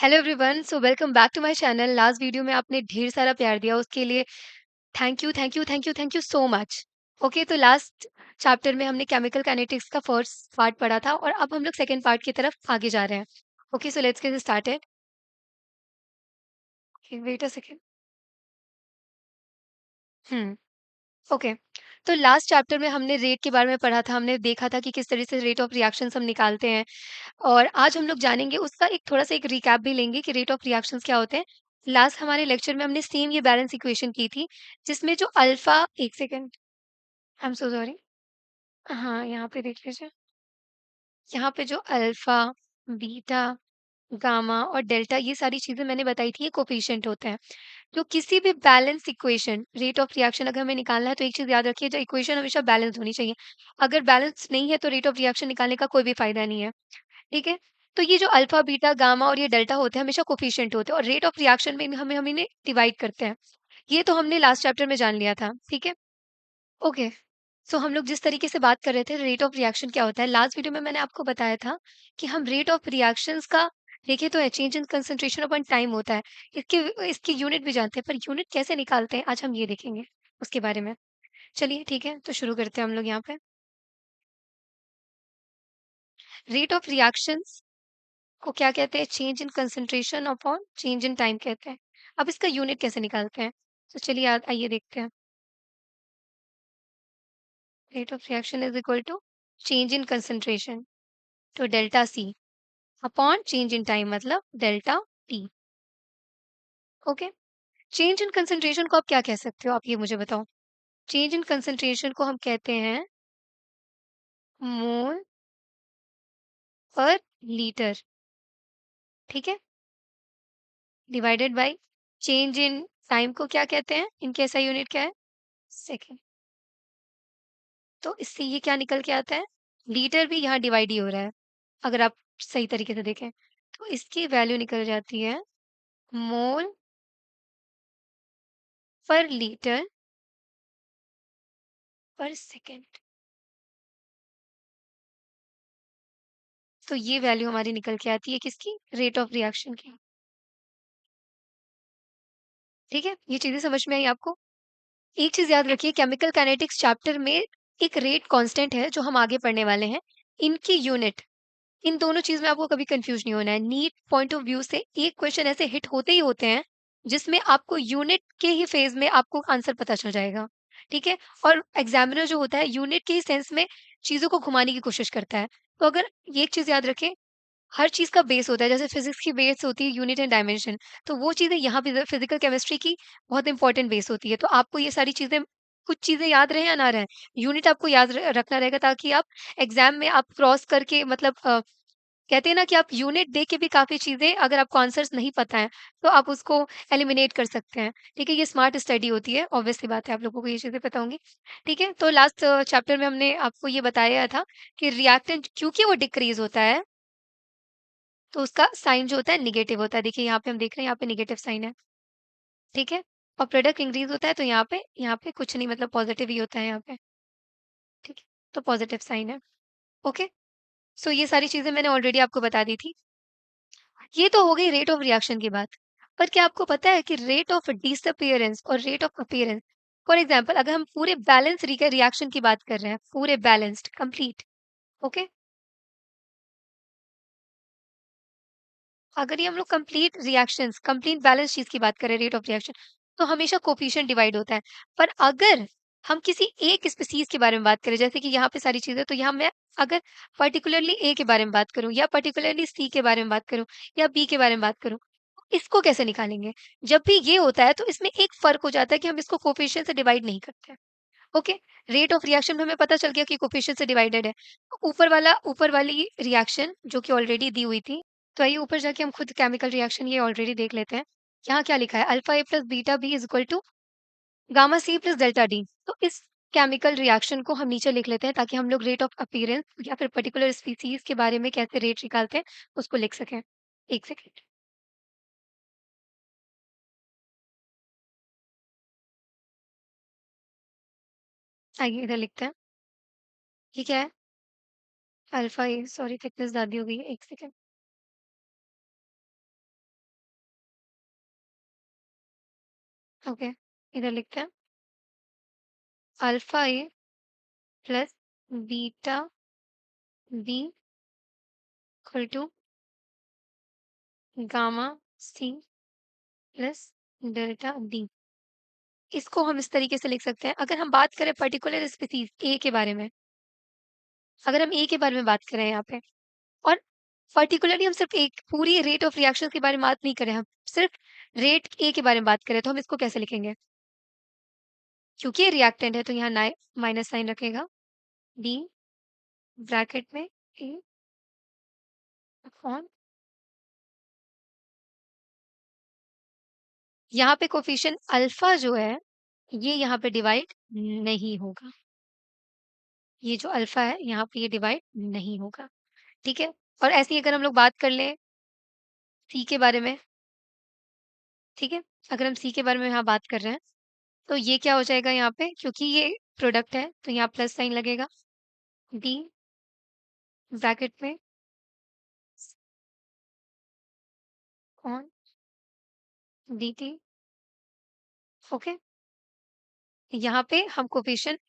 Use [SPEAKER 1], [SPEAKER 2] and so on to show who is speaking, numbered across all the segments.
[SPEAKER 1] Hello everyone, so welcome back to my channel. Last video में आपने ढेर सारा प्यार दिया, उसके लिए thank you thank you thank you thank you so much. Okay, तो लास्ट चैप्टर में हमने केमिकल काइनेटिक्स का फर्स्ट पार्ट पढ़ा था और अब हम लोग सेकेंड पार्ट की तरफ आगे जा रहे हैं। Okay, so let's get started. Wait a second. Hmm okay. तो लास्ट चैप्टर में हमने रेट के बारे में पढ़ा था। हमने देखा था कि किस तरह से रेट ऑफ रिएक्शंस हम निकालते हैं और आज हम लोग जानेंगे उसका एक थोड़ा सा एक रिकैप भी लेंगे कि रेट ऑफ रिएक्शंस क्या होते हैं। लास्ट हमारे लेक्चर में हमने सेम ये बैलेंस इक्वेशन की थी, जिसमें जो अल्फा, एक second, I am so sorry. हाँ, यहाँ पे देख लीजिए। यहाँ पे जो अल्फा, बीटा, गामा और डेल्टा, ये सारी चीजें मैंने बताई थी, ये कोफिशिएंट होते हैं। तो किसी भी balance equation, rate of reaction अगर हमें निकालना है तो एक चीज याद रखिए, जो इक्वेशन हमेशा बैलेंस होनी चाहिए। अगर बैलेंस नहीं है तो रेट ऑफ रिएक्शन निकालने का कोई भी फायदा नहीं है। ठीक है? तो ये जो अल्फा, बीटा, गामा और ये डेल्टा होते हैं, हमेशा कोफिशिएंट होते हैं और रेट ऑफ रिएक्शन में हम इन्हें डिवाइड करते हैं। ये तो हमने लास्ट चैप्टर में जान लिया था। ठीक है? ओके। सो हम लोग जिस तरीके से बात कर रहे थे रेट ऑफ रिएक्शन क्या होता है, लास्ट वीडियो में मैंने आपको बताया था कि हम रेट ऑफ रिएक्शंस का देखें तो change in concentration upon time होता है। इसके इसकी यूनिट भी जानते हैं, पर यूनिट कैसे निकालते हैं आज हम ये देखेंगे उसके बारे में। चलिए ठीक है, तो शुरू करते हैं हम लोग यहाँ पे। रेट ऑफ रिएक्शंस को क्या कहते हैं? Change in concentration upon change in time कहते हैं। अब इसका यूनिट कैसे निकालते हैं? तो चलिए आइए देखते हैं। Rate of reaction is equal to change in concentration, तो delta C upon change in time मतलब delta T. Okay. Change in concentration को आप क्या कह सकते हो, आप ये मुझे बताओ। चेंज इन कंसंट्रेशन को हम कहते हैं मोल पर लीटर। ठीक है? Divided by change in time को क्या कहते हैं, इनके ऐसा यूनिट क्या है? सेकेंड। तो इससे ये क्या निकल के आता है? लीटर भी यहाँ डिवाइड ही हो रहा है, अगर आप सही तरीके से देखें तो इसकी वैल्यू निकल जाती है मोल पर लीटर पर सेकेंड। तो ये वैल्यू हमारी निकल के आती है किसकी? रेट ऑफ रिएक्शन की। ठीक है, ये चीजें समझ में आई आपको? एक चीज याद रखिए, केमिकल काइनेटिक्स चैप्टर में एक रेट कांस्टेंट है जो हम आगे पढ़ने वाले हैं। इनकी यूनिट, इन दोनों चीज में आपको कभी कंफ्यूज नहीं होना है। नीट पॉइंट ऑफ व्यू से एक क्वेश्चन ऐसे हिट होते ही होते हैं जिसमें आपको यूनिट के ही फेज में आपको आंसर पता चल जाएगा। ठीक है? और एग्जामिनर जो होता है यूनिट के ही सेंस में चीजों को घुमाने की कोशिश करता है। तो अगर ये एक चीज याद रखें, हर चीज का बेस होता है, जैसे फिजिक्स की बेस होती है यूनिट एंड डायमेंशन, तो वो चीजें यहाँ पे फिजिकल केमिस्ट्री की बहुत इंपॉर्टेंट बेस होती है। तो आपको ये सारी चीजें, कुछ चीजें याद रहे या ना रहे, यूनिट आपको याद रखना रहेगा, ताकि आप एग्जाम में आप क्रॉस करके मतलब कहते हैं ना कि आप यूनिट दे के भी काफ़ी चीज़ें, अगर आपको आंसर्स नहीं पता है, तो आप उसको एलिमिनेट कर सकते हैं। ठीक है? ये स्मार्ट स्टडी होती है, ऑब्वियस सी बात है आप लोगों को ये चीज़ें पता होंगी। ठीक है? तो लास्ट चैप्टर में हमने आपको ये बताया था कि रिएक्टेंट क्योंकि वो डिक्रीज़ होता है, तो उसका साइन जो होता है नेगेटिव होता है। देखिए यहाँ पे हम देख रहे हैं, यहाँ पे नेगेटिव साइन है। ठीक है? और प्रोडक्ट इंक्रीज़ होता है तो यहाँ पे कुछ नहीं, मतलब पॉजिटिव ही होता है यहाँ पे। ठीक है? तो पॉजिटिव साइन है। ओके? सो ये सारी चीज़ें मैंने ऑलरेडी आपको बता दी थी। ये तो हो गई रेट ऑफ रिएक्शन की बात। पर क्या आपको पता है कि रेट ऑफ डिसअपीयरेंस और rate of appearance, for example अगर हम पूरे बैलेंस रिएक्शन की बात कर रहे हैं, पूरे बैलेंस्ड कंप्लीट, ओके, अगर ये हम लोग कंप्लीट रिएक्शंस, कंप्लीट बैलेंस चीज की बात करें, रेट ऑफ रिएक्शन, तो हमेशा कोफिशिएंट डिवाइड होता है। पर अगर हम किसी एक स्पीसीज के बारे में बात करें, जैसे कि यहाँ पे सारी चीजें, तो यहाँ मैं अगर पर्टिकुलरली ए के बारे में बात करूं या पर्टिकुलरली सी के बारे में बात करूं या बी के बारे में बात करूं, इसको कैसे निकालेंगे? जब भी ये होता है तो इसमें एक फर्क हो जाता है कि हम इसको कोफिशिएंट से डिवाइड नहीं करते हैं। ओके, रेट ऑफ रिएक्शन में हमें पता चल गया कि कोफिशिएंट से डिवाइडेड है। तो ऊपर वाली रिएक्शन जो कि ऑलरेडी दी हुई थी, तो आइए ऊपर जाके हम खुद केमिकल रिएक्शन ये ऑलरेडी देख लेते हैं। यहाँ क्या लिखा है? Alpha A plus beta B is equal to gamma C plus delta D. तो इस केमिकल रिएक्शन को हम नीचे लिख लेते हैं, ताकि हम लोग रेट ऑफ अपीयरेंस या फिर पर्टिकुलर स्पीसीज के बारे में कैसे रेट निकालते हैं उसको लिख सकें। एक सेकेंड, आइए इधर लिखते हैं। ये क्या है? अल्फा ए, सॉरी थिकनेस ज़्यादा हो गई है, एक सेकेंड। ओके, इधर लिखते हैं alpha A plus beta B equal to gamma C plus delta D. इसको हम इस तरीके से लिख सकते हैं। अगर हम बात करें पर्टिकुलर स्पीसीज ए के बारे में, अगर हम ए के बारे में बात करें यहाँ पे, और पर्टिकुलरली हम सिर्फ एक पूरी रेट ऑफ रिएक्शन के बारे में बात नहीं करें, हम सिर्फ रेट ए के बारे में बात करें, तो हम इसको कैसे लिखेंगे? क्योंकि ये रिएक्टेंट है तो यहाँ माइनस साइन रखेगा, डी ब्रैकेट में ए अपॉन, यहाँ पे कोफिशिएंट अल्फा जो है ये यहाँ पे डिवाइड नहीं होगा। ये जो अल्फा है यहाँ पे ये डिवाइड नहीं होगा। ठीक है, और ऐसे ही अगर हम लोग बात कर लें सी के बारे में, ठीक है, अगर हम सी के बारे में यहाँ बात कर रहे हैं तो ये क्या हो जाएगा यहाँ पे, क्योंकि ये प्रोडक्ट है तो यहाँ प्लस साइन लगेगा, डी ब्रैकेट में ऑन डी टी। ओके, यहाँ पे हम कोफिशिएंट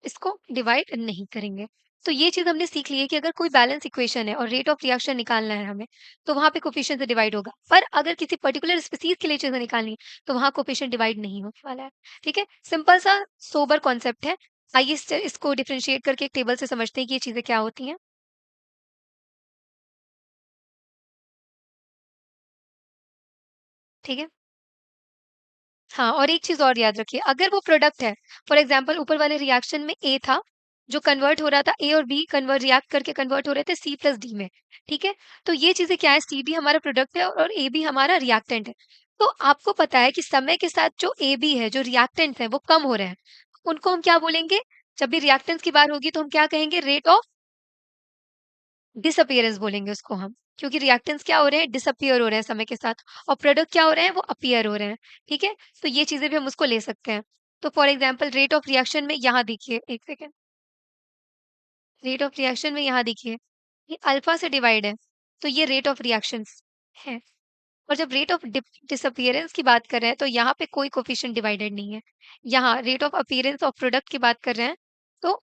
[SPEAKER 1] इसको डिवाइड नहीं करेंगे। तो ये चीज़ हमने सीख ली है कि अगर कोई बैलेंस इक्वेशन है और रेट ऑफ रिएक्शन निकालना है हमें, तो वहाँ पे कोफिशिएंट से डिवाइड होगा। पर अगर किसी पर्टिकुलर स्पीसीज के लिए चीज़ें निकालनी है, तो वहाँ कोफिशिएंट डिवाइड नहीं होने वाला है। ठीक है? सिंपल सा सोबर कॉन्सेप्ट है। आइए इसको डिफरेंशिएट करके एक टेबल से समझते हैं कि ये चीज़ें क्या होती हैं। ठीक है? हाँ, और एक चीज़ और याद रखिए, अगर वो प्रोडक्ट है, फॉर एग्ज़ाम्पल ऊपर वाले रिएक्शन में ए था, जो कन्वर्ट हो रहा था, ए और बी रिएक्ट करके कन्वर्ट हो रहे थे सी प्लस डी में, ठीक है? तो ये चीज़ें क्या है, सी भी हमारा प्रोडक्ट है और ए भी हमारा रिएक्टेंट है। तो आपको पता है कि समय के साथ जो ए बी है, जो रिएक्टेंट्स हैं, वो कम हो रहे हैं। उनको हम क्या बोलेंगे? जब भी रिएक्टेंट्स की बात होगी तो हम क्या कहेंगे? रेट ऑफ डिसअपियरेंस बोलेंगे उसको हम, क्योंकि रिएक्टेंट्स क्या हो रहे हैं, डिसअपियर हो रहे हैं समय के साथ, और प्रोडक्ट क्या हो रहे हैं, वो अपीयर हो रहे हैं। ठीक है, तो ये चीजें भी हम उसको ले सकते हैं। तो for example rate of reaction में यहाँ देखिए, एक सेकेंड, रेट ऑफ रिएक्शन में यहाँ देखिए, ये अल्फा से डिवाइड है, तो ये रेट ऑफ रिएक्शन है। और जब रेट ऑफ डिसअपियरेंस की बात कर रहे हैं तो यहाँ पे कोई कोफिशिएंट डिवाइडेड नहीं है। यहाँ rate of appearance of product की बात कर रहे हैं तो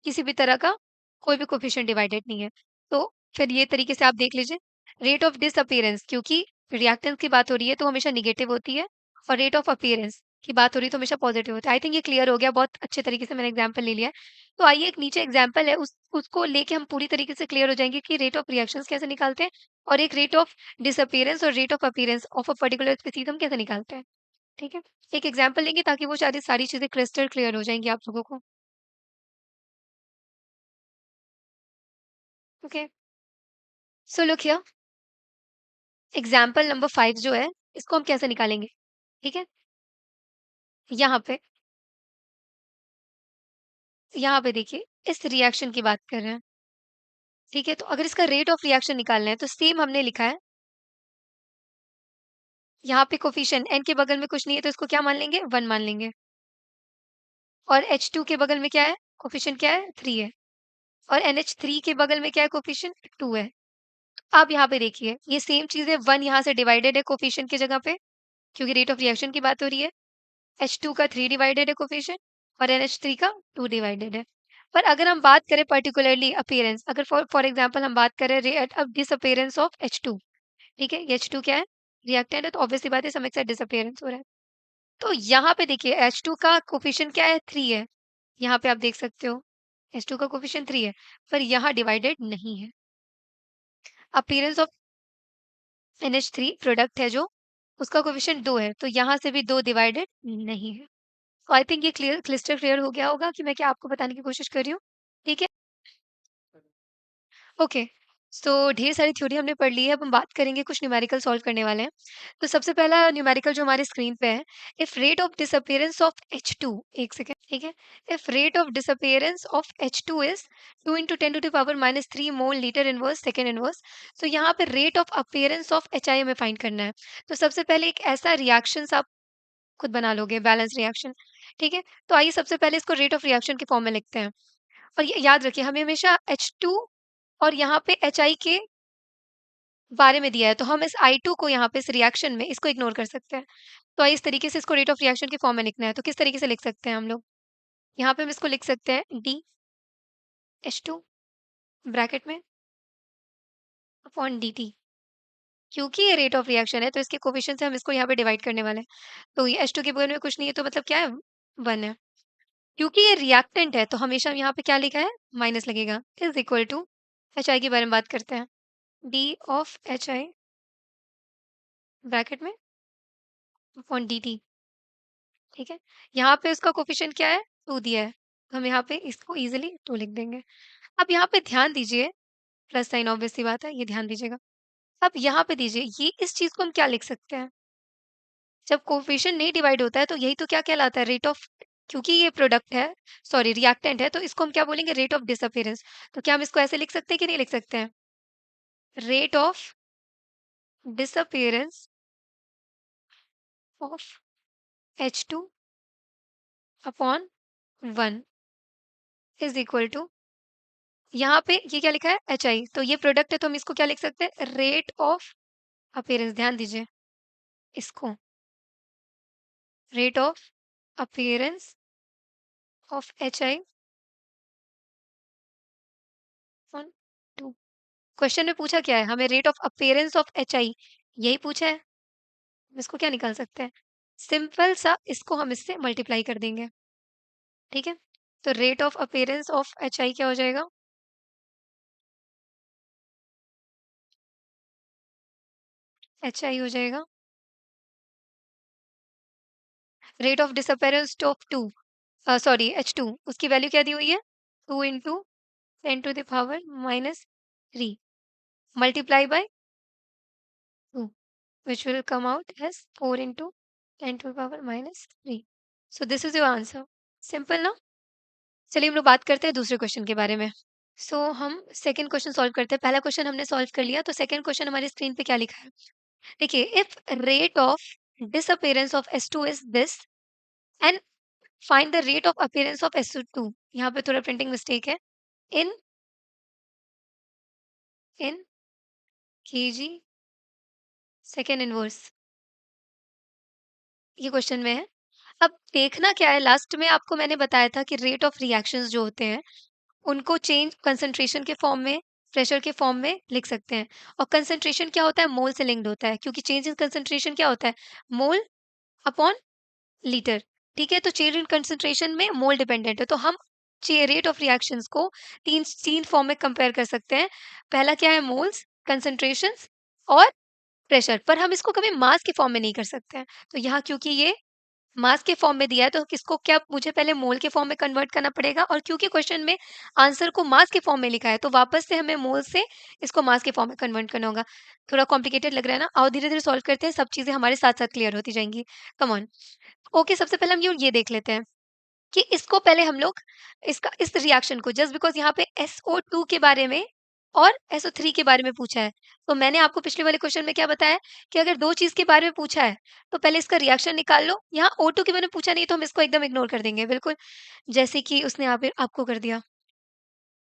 [SPEAKER 1] किसी भी तरह का कोई भी कोफिशिएंट डिवाइडेड नहीं है। तो फिर ये तरीके से आप देख लीजिए, रेट ऑफ डिसअपियरेंस, क्योंकि रिएक्टेंस की बात हो रही है तो हमेशा नेगेटिव होती है, और रेट ऑफ अपीयरेंस की बात हो रही है तो हमेशा पॉजिटिव होता है। आई थिंक ये क्लियर हो गया, बहुत अच्छे तरीके से मैंने एग्जांपल ले लिया है। तो आइए एक नीचे एग्जांपल है, उसको लेके हम पूरी तरीके से क्लियर हो जाएंगे कि रेट ऑफ रिएक्शंस कैसे निकालते हैं, और एक रेट ऑफ डिसअपियरेंस और rate of appearance of a particular species हम कैसे निकालते हैं। ठीक है, एक एग्जांपल लेंगे ताकि वो सारी सारी चीजें क्रिस्टल क्लियर हो जाएंगी आप लोगों को। Okay, so look here, example number 5 जो है, इसको हम कैसे निकालेंगे? ठीक है? यहाँ पे देखिए, इस रिएक्शन की बात कर रहे हैं। ठीक है? तो अगर इसका रेट ऑफ रिएक्शन निकालना है, तो सेम हमने लिखा है, यहाँ पे कोफिशिएंट n के बगल में कुछ नहीं है, तो इसको क्या मान लेंगे? 1 मान लेंगे। और H2 के बगल में क्या है? कोफिशिएंट क्या है? 3 है। और NH3 के बगल में क्या है? कोफिशिएंट 2 है। अब यहाँ पे देखिए, ये सेम चीज़ है, 1 यहाँ से डिवाइडेड है कोफिशिएंट की जगह पे, क्योंकि रेट ऑफ रिएक्शन की बात हो रही है। H2 का 3 डिवाइडेड है कोफिशिएंट, और NH3 का 2 डिवाइडेड है। पर अगर हम बात करें पर्टिकुलरली अपीयरेंस, अगर फॉर फॉर एग्जांपल हम बात करें rate of disappearance of H2, ठीक है, ये H2 क्या है, रिएक्टेंट है, तो ऑब्वियस सी बात है समय के साथ डिसअपीयरेंस हो रहा है। तो यहाँ पे देखिए H2 का कोफिशिएंट क्या है, 3 है, यहाँ पे आप देख सकते हो H2 का कोफिशिएंट 3 है, पर यहाँ डिवाइडेड नहीं है। अपीयरेंस ऑफ NH3 प्रोडक्ट है जो, उसका कोफिशिएंट 2 है, तो यहाँ से भी 2 डिवाइडेड नहीं है। तो आई थिंक ये क्लिस्टर क्लियर हो गया होगा कि मैं क्या आपको बताने की कोशिश कर रही हूँ। ठीक है, ओके, सो ढेर सारी थ्योरी हमने पढ़ ली है, अब हम बात करेंगे, कुछ न्यूमेरिकल सॉल्व करने वाले हैं। तो सबसे पहला न्यूमेरिकल जो हमारे स्क्रीन पे है, if rate of disappearance of H2, एक सेकेंड, ठीक है, if rate of disappearance of H2 is 2 into 10⁻³ mole litre inverse second inverse, तो यहाँ पे rate of appearance of HI हमें फाइंड करना है। तो सबसे पहले एक ऐसा रिएक्शन आप खुद बना लोगे, बैलेंस रिएक्शन। ठीक है, तो आइए सबसे पहले इसको रेट ऑफ रिएक्शन के फॉर्म में लिखते हैं। और ये याद रखिए, हमें हमेशा H2 और यहाँ पे HI के बारे में दिया है, तो हम इस I2 को यहाँ पे इस रिएक्शन में इसको इग्नोर कर सकते हैं। तो इस तरीके से इसको रेट ऑफ रिएक्शन की फॉर्म में लिखना है, तो किस तरीके से लिख सकते हैं हम लोग? यहाँ पे हम इसको लिख सकते हैं DH2 ब्रैकेट में अपॉन dt। क्योंकि ये रेट ऑफ रिएक्शन है, तो इसके कोएफिशिएंट से हम इसको यहाँ पे डिवाइड करने वाले हैं। तो ये H2 के बगल में कुछ नहीं है, तो मतलब क्या है? 1 है। क्योंकि ये रिएक्टेंट है, तो हमेशा यहाँ पे क्या लिखा है? माइनस लगेगा, इज़ इक्वल टू HI के बारे में बात करते हैं। D ऑफ HI ब्रैकेट में अपॉन dt, ठीक है? यहाँ पे उसका कोएफिशिएंट क्या है? 2 दिया है। तो हम यहाँ पे इसको ईज़िली 2 लिख देंगे। अब यहाँ पे ध्यान दीजिए, प्लस साइन ऑब्वियस सी बात है, ये ध्यान दीजिएगा। अब यहाँ पे दीजिए, ये इस चीज़ को हम क्या लिख सकते हैं? जब कोएफिशिएंट नहीं डिवाइड होता है, तो यही तो क्या कहलाता है? रेट ऑफ, क्योंकि ये प्रोडक्ट है, सॉरी रिएक्टेंट है, तो इसको हम क्या बोलेंगे? Rate of disappearance. तो क्या हम इसको ऐसे लिख सकते हैं कि नहीं लिख सकते हैं? Rate of disappearance of H2 upon 1 is equal to, यहाँ पे ये क्या लिखा है? HI, तो ये प्रोडक्ट है, तो हम इसको क्या लिख सकते हैं? Rate of appearance. ध्यान दीजिए इसको, rate of appearance of HI on 2। Question में पूछा क्या है? हमें rate of appearance of HI यही पूछा है। इसको क्या निकाल सकते हैं? सिंपल सा इसको हम इससे मल्टीप्लाई कर देंगे, ठीक है? तो rate of appearance of HI क्या हो जाएगा? HI हो जाएगा rate of disappearance of 2, sorry H2, उसकी वैल्यू क्या दी हुई है? 2 into 10 to the power minus 3 multiply by 2, which will come out as 4 into 10 to the power minus 3. So this is your answer. Simple ना? चलिए हम लोग बात करते हैं दूसरे क्वेश्चन के बारे में। हम सेकंड क्वेश्चन सॉल्व करते हैं। पहला क्वेश्चन हमने सॉल्व कर लिया, तो सेकंड क्वेश्चन हमारी स्क्रीन पे क्या लिखा है? देखिए, if rate of disappearance of S2 is this and find the rate of appearance of S2। यहाँ पे थोड़ा प्रिंटिंग मिस्टेक है। इन इन kg सेकेंड इनवर्स, ये क्वेश्चन में है। अब देखना क्या है, लास्ट में आपको मैंने बताया था कि रेट ऑफ रिएक्शंस जो होते हैं, उनको चेंज कंसंट्रेशन के फॉर्म में, प्रेशर के फॉर्म में लिख सकते हैं। और कंसंट्रेशन क्या होता है? मोल से लिंक्ड होता है, क्योंकि चेंज इन कंसंट्रेशन क्या होता है? मोल अपॉन लीटर, ठीक है? तो चेंज इन कंसंट्रेशन में मोल डिपेंडेंट है, तो हम रेट ऑफ रिएक्शंस को तीन तीन फॉर्म में कंपेयर कर सकते हैं। पहला क्या है? मोल्स, कंसंट्रेशंस और प्रेशर। पर हम इसको कभी मास के फॉर्म में नहीं कर सकते हैं। तो यहाँ क्योंकि ये मास के फॉर्म में दिया है, तो किसको क्या मुझे पहले मोल के फॉर्म में कन्वर्ट करना पड़ेगा, और क्योंकि क्वेश्चन में आंसर को मास के फॉर्म में लिखा है, तो वापस से हमें मोल से इसको मास के फॉर्म में कन्वर्ट करना होगा। थोड़ा कॉम्प्लिकेटेड लग रहा है ना? आओ धीरे धीरे सॉल्व करते हैं, सब चीजें हमारे साथ साथ क्लियर होती जाएंगी। Come on. ओके, सबसे पहले हम ये देख लेते हैं कि इसको पहले हम लोग इसका इस रिएक्शन को, जस्ट बिकॉज यहाँ पे SO2 के बारे में और SO3 के बारे में पूछा है, तो मैंने आपको पिछले वाले क्वेश्चन में क्या बताया कि अगर दो चीज के बारे में पूछा है, तो पहले इसका रिएक्शन निकाल लो। यहाँ O2 के बारे में पूछा नहीं, तो हम इसको एकदम इग्नोर कर देंगे, बिल्कुल जैसे कि उसने आपको कर दिया।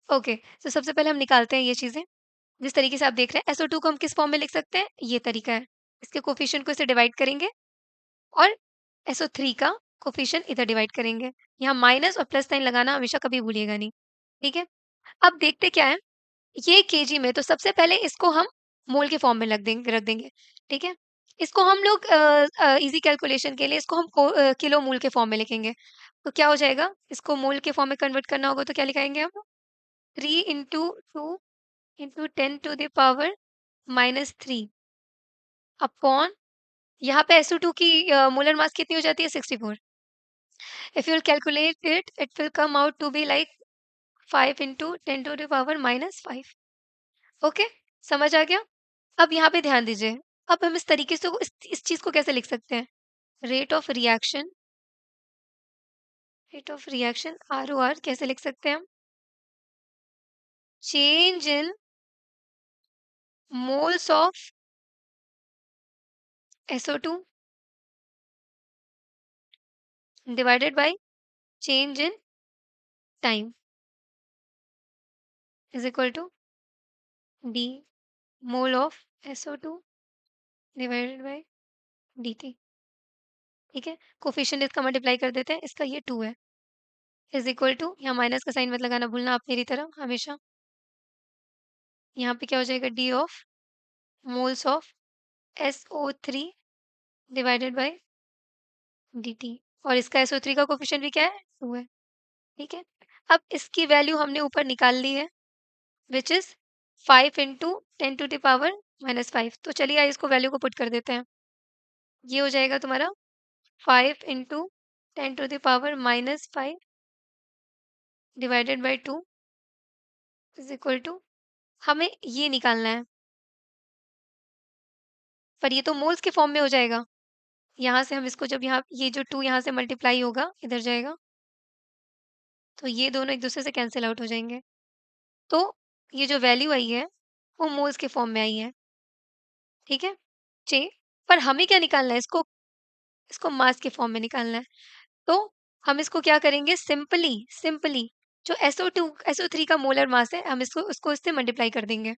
[SPEAKER 1] ओके, तो सबसे पहले हम निकालते हैं ये चीजें। जिस तरीके से आप देख रहे हैं, SO2 को हम किस फॉर्म में लिख सकते हैं? ये तरीका है। इसके कोफिशिएंट को इसे डिवाइड करेंगे और SO3 का कोफिशिएंट इधर डिवाइड करेंगे। यहाँ माइनस और प्लस साइन लगाना हमेशा कभी भूलिएगा नहीं, ठीक है? अब देखते क्या है, ये केजी में, तो सबसे पहले इसको हम मोल के फॉर्म में रख देंगे, ठीक है? इसको हम लोग इजी कैलकुलेशन के लिए इसको हम किलो मोल के फॉर्म में लिखेंगे। तो क्या हो जाएगा? इसको मोल के फॉर्म में कन्वर्ट करना होगा, तो क्या लिखाएंगे हम? 3 into 2 into 10 to the power minus 3 upon, यहाँ पे SO2 की मोलर मास कितनी हो जाती है? 64। If you'll calculate it, it will come out to be like 5 into 10 to the power minus 5. Okay, समझ आ गया? अब यहाँ पे ध्यान दीजिए। अब हम इस तरीके से इस चीज को कैसे लिख सकते हैं? Rate of reaction, rate of reaction ROR कैसे लिख सकते हैं हम? Change in moles of SO2 divided by change in time is equal to D mole of SO2 divided by dt। ठीक है, कोफिशिएंट इसका मल्टीप्लाई कर देते हैं, इसका ये 2 है, इज इक्वल टू, यहाँ माइनस का साइन मत लगाना भूलना आप मेरी तरह हमेशा। यहाँ पे क्या हो जाएगा, D of moles of SO3 divided by dt। और इसका SO3 का कोफिशिएंट भी क्या है, 2 है। ठीक है, अब इसकी वैल्यू हमने ऊपर निकाल ली है, विच इज 5 इंटू 10⁻⁻5। तो चलिए आइए इसको वैल्यू को पुट कर देते हैं। ये हो जाएगा तुम्हारा 5 into 10⁻⁻5 divided by 2 is equal to, हमें ये निकालना है, पर ये तो मोल्स के फॉर्म में हो जाएगा। यहाँ से हम इसको जब यहाँ ये जो 2 यहाँ से मल्टीप्लाई होगा इधर जाएगा, तो ये दोनों एक दूसरे से कैंसिल आउट हो जाएंगे। तो ये जो वैल्यू आई है वो मोल्स के फॉर्म में आई है। ठीक है, चे पर हमें क्या निकालना है, इसको इसको मास के फॉर्म में निकालना है। तो हम इसको क्या करेंगे, सिंपली सिंपली जो SO2 SO3 का मोलर मास है, हम इसको उसको इससे मल्टीप्लाई कर देंगे,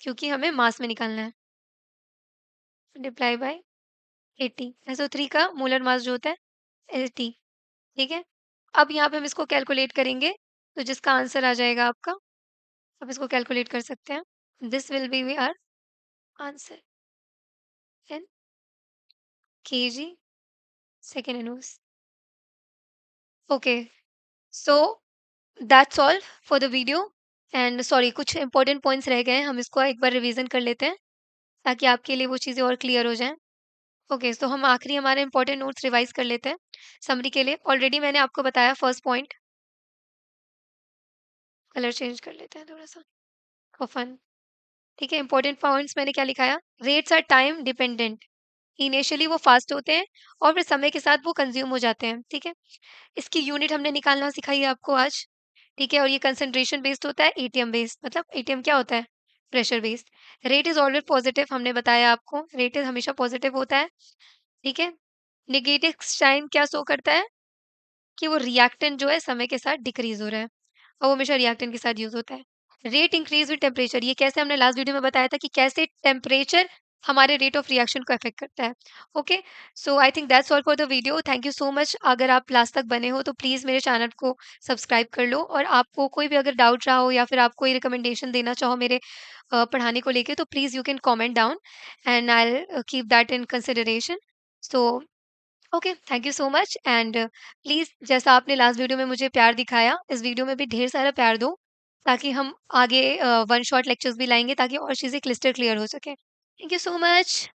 [SPEAKER 1] क्योंकि हमें मास में निकालना है। मल्टीप्लाई बाय 80, SO3 का मोलर मास जो होता है 80। ठीक है, अब यहाँ पे हम इसको कैलकुलेट करेंगे, तो जिसका आंसर आ जाएगा आपका, आप इसको कैलकुलेट कर सकते हैं। This will be our answer in kg second inverse. Okay, so that's all for the video. And sorry, कुछ इंपॉर्टेंट पॉइंट्स रह गए हैं, हम इसको एक बार रिवीजन कर लेते हैं ताकि आपके लिए वो चीज़ें और क्लियर हो जाएं। ओके, तो हम आखिरी हमारे इंपॉर्टेंट नोट्स रिवाइज कर लेते हैं समरी के लिए। ऑलरेडी मैंने आपको बताया फर्स्ट पॉइंट, कलर चेंज कर लेते हैं थोड़ा सा फॉर फन। ठीक है, इंपॉर्टेंट पॉइंट्स मैंने क्या लिखाया, rates are time dependent, initially वो फास्ट होते हैं और फिर समय के साथ वो कंज्यूम हो जाते हैं। ठीक है, इसकी यूनिट हमने निकालना सिखाई है आपको आज। ठीक है, और ये कंसंट्रेशन बेस्ड होता है, एटीएम बेस्ड, मतलब एटीएम क्या होता है, pressure based. Rate is always positive, हमने बताया आपको, रेट इज हमेशा पॉजिटिव होता है। ठीक है, नेगेटिव साइन क्या शो करता है, कि वो रिएक्टेंट जो है समय के साथ डिक्रीज हो रहा है, और वो हमेशा रिएक्टेंट के साथ यूज होता है। रेट इंक्रीज विद टेम्परेचर, ये कैसे, हमने लास्ट वीडियो में बताया था कि कैसे टेम्परेचर हमारे रेट ऑफ रिएक्शन को अफेक्ट करता है। Okay, so I think that's all for the video. Thank you so much. अगर आप लास्ट तक बने हो तो प्लीज़ मेरे चैनल को सब्सक्राइब कर लो, और आपको कोई भी अगर डाउट रहा हो या फिर आप कोई रिकमेंडेशन देना चाहो मेरे पढ़ाने को लेके, तो please you can comment down and I keep that in consideration. So okay, thank you so much. And please, जैसा आपने लास्ट वीडियो में मुझे प्यार दिखाया, इस वीडियो में भी ढेर सारा प्यार दो, ताकि हम आगे वन शॉट लेक्चर्स भी लाएंगे, ताकि और चीज़ें क्लिस्टर क्लियर हो सके। Thank you so much.